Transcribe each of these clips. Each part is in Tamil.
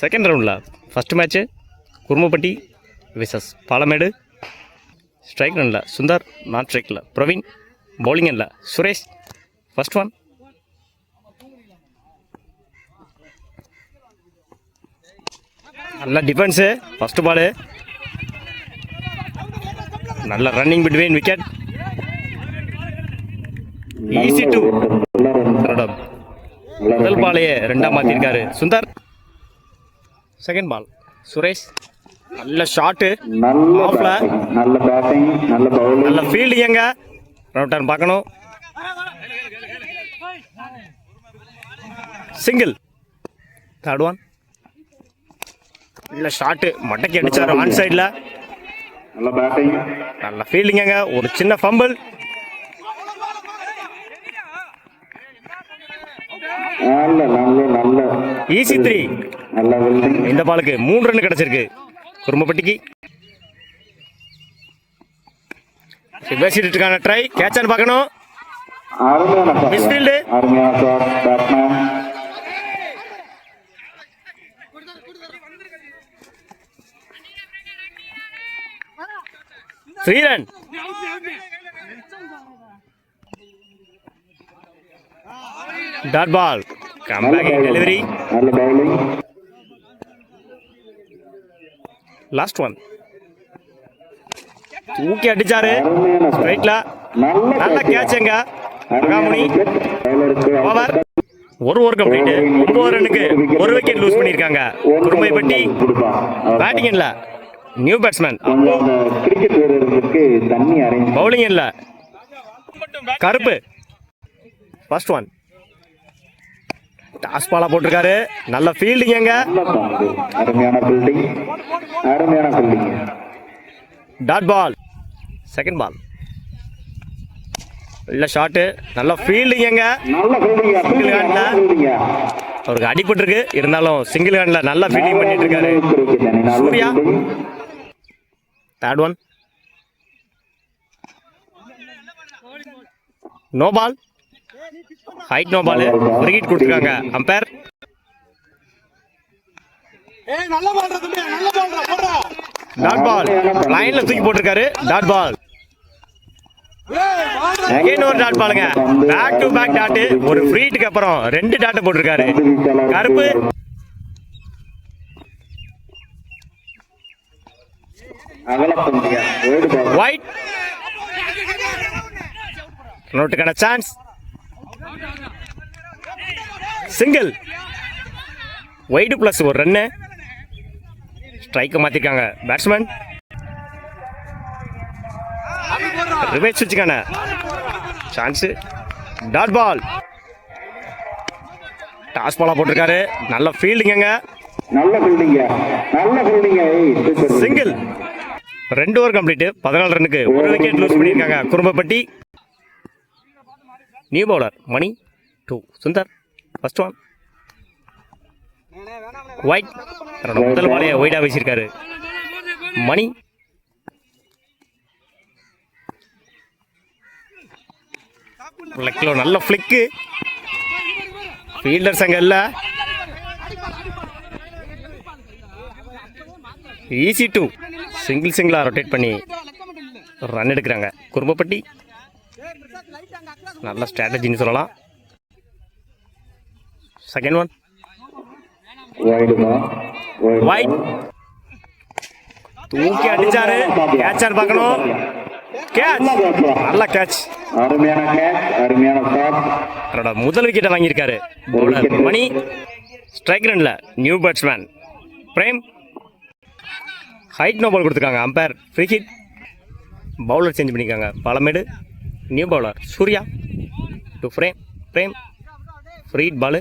செகண்ட் ரவுண்டில் first match Kurumapatti versus Palamedu. Strike ரனில் சுந்தர், நான் ஸ்ட்ரைக்கில் பிரவீன், பவுலிங் எண்ணில் சுரேஷ். ஃபஸ்ட் ஒன் நல்ல டிஃபென்ஸு. ஃபஸ்ட்டு பாலு நல்ல running between wicket. Easy two. முதல் பாலையே ரெண்டாம் மாற்றிருக்காரு சுந்தர். செகண்ட் பால் சுரேஷ் நல்ல ஷாட்டு, நல்ல ஃபீல்டிங். எங்க ரவுட்டர் பார்க்கணும். சிங்கிள். தேர்ட் ஒன் நல்ல ஷாட்டு, மட்டைக்கு அடிச்சாரு ஆன் சைடில். நல்ல ஃபீல்டிங். ஒரு சின்ன ஃபம்பிள். ஈஸி 3. இந்த பாலுக்கு 3 ரன் கிடைச்சிருக்கு குருமப்பட்டிக்கு. பேசிட்டு ட்ரை கேட்சான்னு பார்க்கணும். Misfield. Three run. Dot ball. Come back delivery. Last one தூக்கி அடிச்சாரு ஸ்ட்ரைட்ல. நல்ல கேட்சுங்க மகாமுனி. ஓவர். ஒரு ஓவர் கம்ப்ளீட். 9 ரன்னுக்கு 1 விக்கெட் லூஸ் பண்ணியிருக்காங்க குருமைப்பட்டி. பேட்டிங் இல்ல, நியூ பேட்ஸ்மேன். பவுலிங் இல்ல, கருப்பு. ஃபர்ஸ்ட் ஒன் டாஸ் பாலா போட்டிருக்காரு. நல்ல fielding. Dot ball. Second ball நல்ல ஷாட்டு, நல்ல ஃபீல்டிங். சிங்கிள் ஹேண்ட்ல அவருக்கு அடிபட்டு இருக்கு, இருந்தாலும் சிங்கிள் ஹேண்ட்ல நல்லா ஃபீல்டிங் பண்ணிட்டு இருக்காரு Surya. Third one no ball. Height no ball. Wicket கொடுத்துருக்காங்க அம்பையர். Dot ball. லைன்ல தூக்கி போட்டிருக்காரு. Dot ball. ஒரு டாட் பாலுங்க. Back to back dot. ஒரு ஃப்ரீட்டுக்கு அப்புறம் 2 டாட் போட்டிருக்காரு கருப்பு. ஒயிட். நோட்டுக்கான chance. Single. Wide plus 1 run. ஸ்ட்ரைக்கை மாத்திருக்காங்க பேட்ஸ்மேன். ரிவர்ஸ் சுவிட்சுக்கான சான்ஸ். Dot ball. டாஸ் பாலா போட்டிருக்காரு. நல்ல ஃபீல்டிங்க. சிங்கிள். 2 over complete. 14 ரன்னுக்கு 1 விக்கெட் லூஸ் பண்ணியிருக்காங்க Kurumbapatti. New bowler Mani 2 Sundar. First one wide. முதல் பாலையை ஒயிடா வீசியிருக்காரு மணி. நல்ல ஃபிளிக்கு. ஃபீல்டர்ஸ் அங்க இல்ல. ஈஸி 2. சிங்கிளா ரொட்டேட் பண்ணி ரன் எடுக்கிறாங்க குரும்பப்பட்டி. நல்ல ஸ்ட்ராட்டஜின்னு சொல்லலாம். Second one white. தூக்கி அடிச்சாரு. கேட்சார் பார்க்கணும். கேட்ச். நல்ல கேட்ச். முதல் விக்கெட்டை வாங்கியிருக்காரு பவுலர் மணி. ஸ்ட்ரைக் ரன்ல new batsman Prem. Height no ball கொடுத்துருக்காங்க umpire. Free hit. Bowler change பண்ணியிருக்காங்க Palamedu. New bowler Surya to Prem. Free hit ball.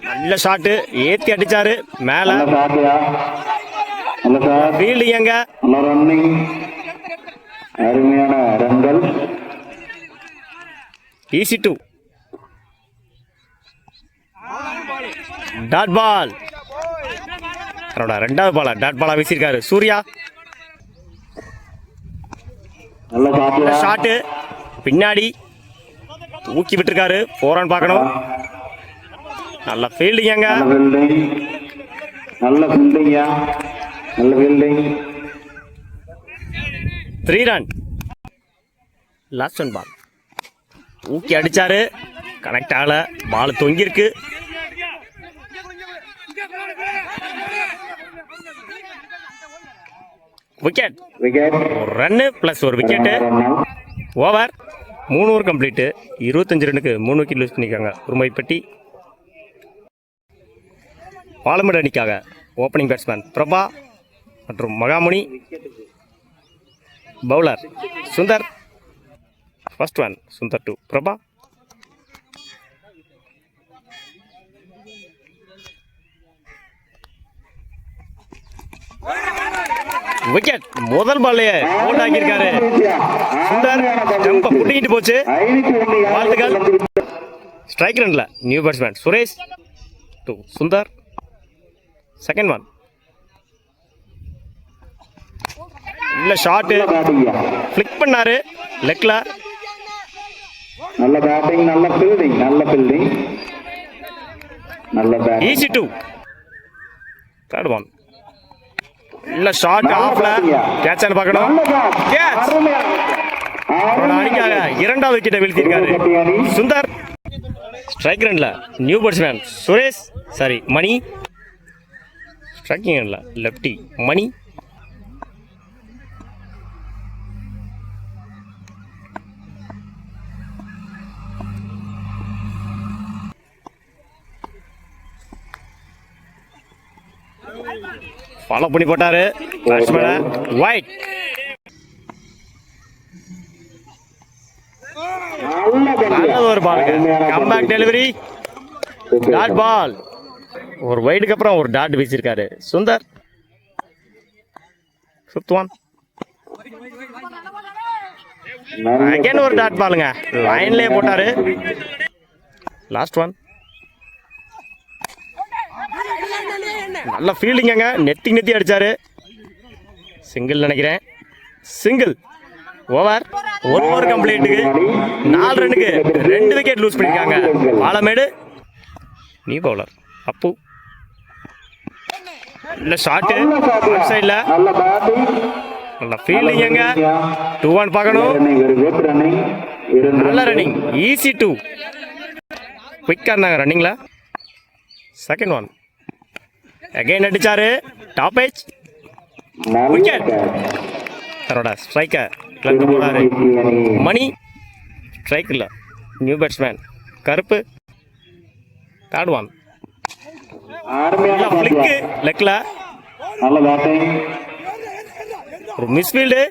நல்ல ஷாட்டு, ஏத்தி அடிச்சாரு மேல. ஃபீல்டிங்க. அருமையான ரன்கள். ஈஸி 2. Dot ball. ரெண்டாவது பாலா டாட் பாலா வீசியிருக்காரு சூர்யா. ஷாட்டு பின்னாடி தூக்கி விட்டுருக்காரு. 4 ரன் பார்க்கணும். நல்ல ஃபீல்டிங்க. நல்ல ஃபீல்டிங்கா, நல்ல fielding. 3 run. Last one ball. தூக்கி அடிச்சாரு. கனெக்ட் ஆகல. பால் தொங்கிருக்கு. விக்கெட். விக்கெட். ஒரு ரன்னு பிளஸ் ஒரு விக்கெட்டு. ஓவர். 3 over complete. 25 ரன்னுக்கு 3 விக்கெட் லூஸ் பண்ணியிருக்காங்க குருமைப்பட்டி. பாலமேடு அணிக்காக ஓப்பனிங் பேட்ஸ்மேன் பிரபா மற்றும் மகாமுனி. Bowler Sundar. First one Sundar to Prabha. Wicket. முதல் பால்லே அவுட் ஆகியிருக்காரு சுந்தர். ஜம்ப புட்டிக்கிட்டு போச்சு. வாழ்த்துக்கள். ஸ்ட்ரைக் ரன்ல new batsman Suresh to Sundar. Second one. இல்ல ஷாட் ஃபிளிக் பண்ணாரு லெக்ல. நல்ல பேட்டிங், நல்ல ஃபீல்டிங், நல்ல ஃபீல்டிங், நல்ல batting. Easy two. Third one. இல்ல ஷாட் ஆஃப்ல கேட்ச் ஆன பார்க்கணும். கேட்ச். அணிக்காக இரண்டாவது விக்கெட்டை வீழ்த்தியிருக்காரு சுந்தர். ஸ்ட்ரைக் ரன்ல new batsman Suresh Mani. Striking ரன்ல லெப்டி மணி. ஃபாலோ பண்ணி போட்டாரு பேட்ஸ்மேனை. வைட். நல்லது ஒரு பாலுக்கு. Comeback delivery. Dot ball. ஒரு வைடுக்கு அப்புறம் ஒரு டாட் வீசியிருக்காரு சுந்தர். Fifth one. அகைன் ஒரு டாட் பாலுங்க. லைன்லயே போட்டாரு. Last one. நல்ல ஃபீல்டிங்க. நெத்தி அடிச்சாரு. சிங்கிள் நினைக்கிறேன். சிங்கிள். ஓவர். 1 ஓவர் கம்ப்ளீட்டுக்கு 4 ரன்னுக்கு 2 விக்கெட் லூஸ் பண்ணியிருக்காங்க பாலமேடு. நீ பவுலர் அப்பு. இல்ல ஷாட்டு சைட்ல. நல்ல ஃபீல்டிங்க. 2 1 பார்க்கணும். நல்ல ரன்னிங். ஈஸி 2. குயிக்கா இருந்தாங்க ரன்னிங்ல. Second one. அகைன் அடிச்சாரு. Top edge. விக்கெட். தன்னோட ஸ்ட்ரைக்கர் கிளம்பி போனாரு மணி. ஸ்ட்ரைக்கில் new batsman Karuppu. Third one. Flick லெக்ல. ஒரு மிஸ்ஃபீல்டு.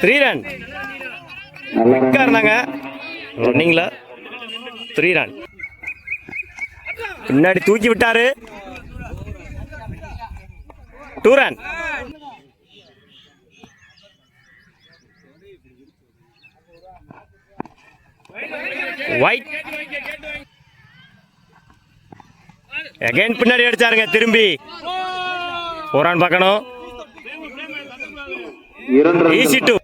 Three run. குயிக்கா இருந்தாங்க ரன்னிங்ல. 3 ரன். பின்னாடி தூக்கி விட்டாரு. 2 ரன். வைட். அகைன் பின்னாடி அடிச்சாருங்க திரும்பி. 4 ரன் பார்க்கணும். ஈஸி 2.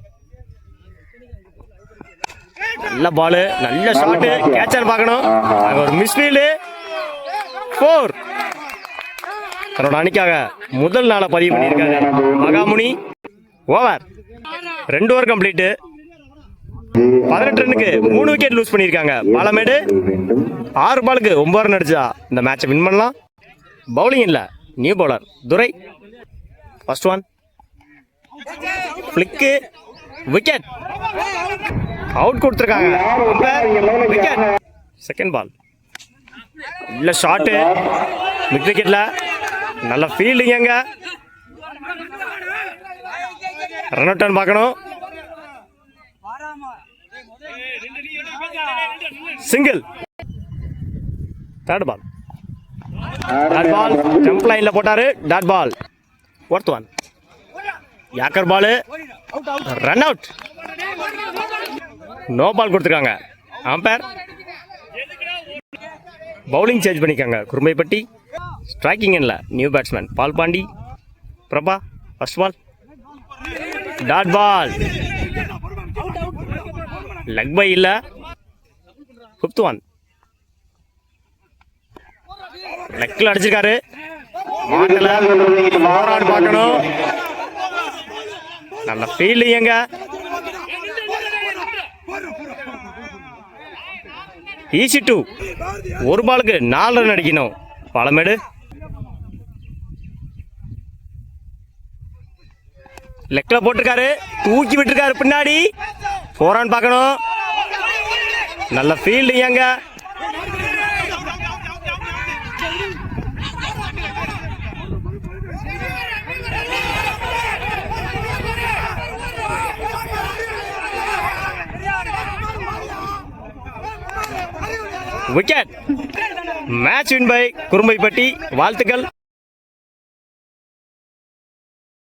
நல்ல பாலு. நல்ல ஷாட்டு. கேட்சர் பார்க்கணும். ஒரு மிஸ்ஃபீல்டு. 4. தன்னோட அணிக்காக முதல் நாளை பதிவு பண்ணியிருக்காரு மகாமுனி. ஓவர். 2 over complete. 18 ரன்னுக்கு 3 விக்கெட் லூஸ் பண்ணியிருக்காங்க பாலமேடு. 6 பாலுக்கு 9 ரன் அடிச்சா இந்த மேட்சை வின் பண்ணலாம். பவுலிங் இல்லை new bowler Durai. First one. Flick. Wicket. Out கொடுத்துருக்காங்க. விக்கெட். Second ball. இல்ல ஷாட்டு. மிட் விக்கெட்ல. நல்ல ஃபீல்டிங்க. ரன் அவுட் பார்க்கணும். Single. Third ball. Dot ball. Jump லைன்ல போட்டாரு. Dot ball. Fourth one. Yorker ball. Run out. No ball கொடுத்துருக்காங்க அம்பேர். பவுலிங் சேஞ்ச் பண்ணிக்காங்க குருமைப்பட்டி. ஸ்ட்ரைக்கிங் இல்லை new batsman Balpandi. Prabha. First ball. Dot ball. Leg bye இல்ல. 5th one. லெக்ல அடிச்சிருக்காரு. மாட்டல. போராடு பார்க்கணும். நல்ல ஃபீல்டு எங்க. ஈஸி 2. ஒரு பாலுக்கு 4 ரன் அடிக்கணும். பாலமேடு. லெக்ல போட்டிருக்காரு. தூக்கி விட்டுருக்காரு பின்னாடி. போரான் பார்க்கணும். நல்ல ஃபீல்டு எங்க. Wicket. Match win by Kurumbaippatti. வாழ்த்துக்கள்.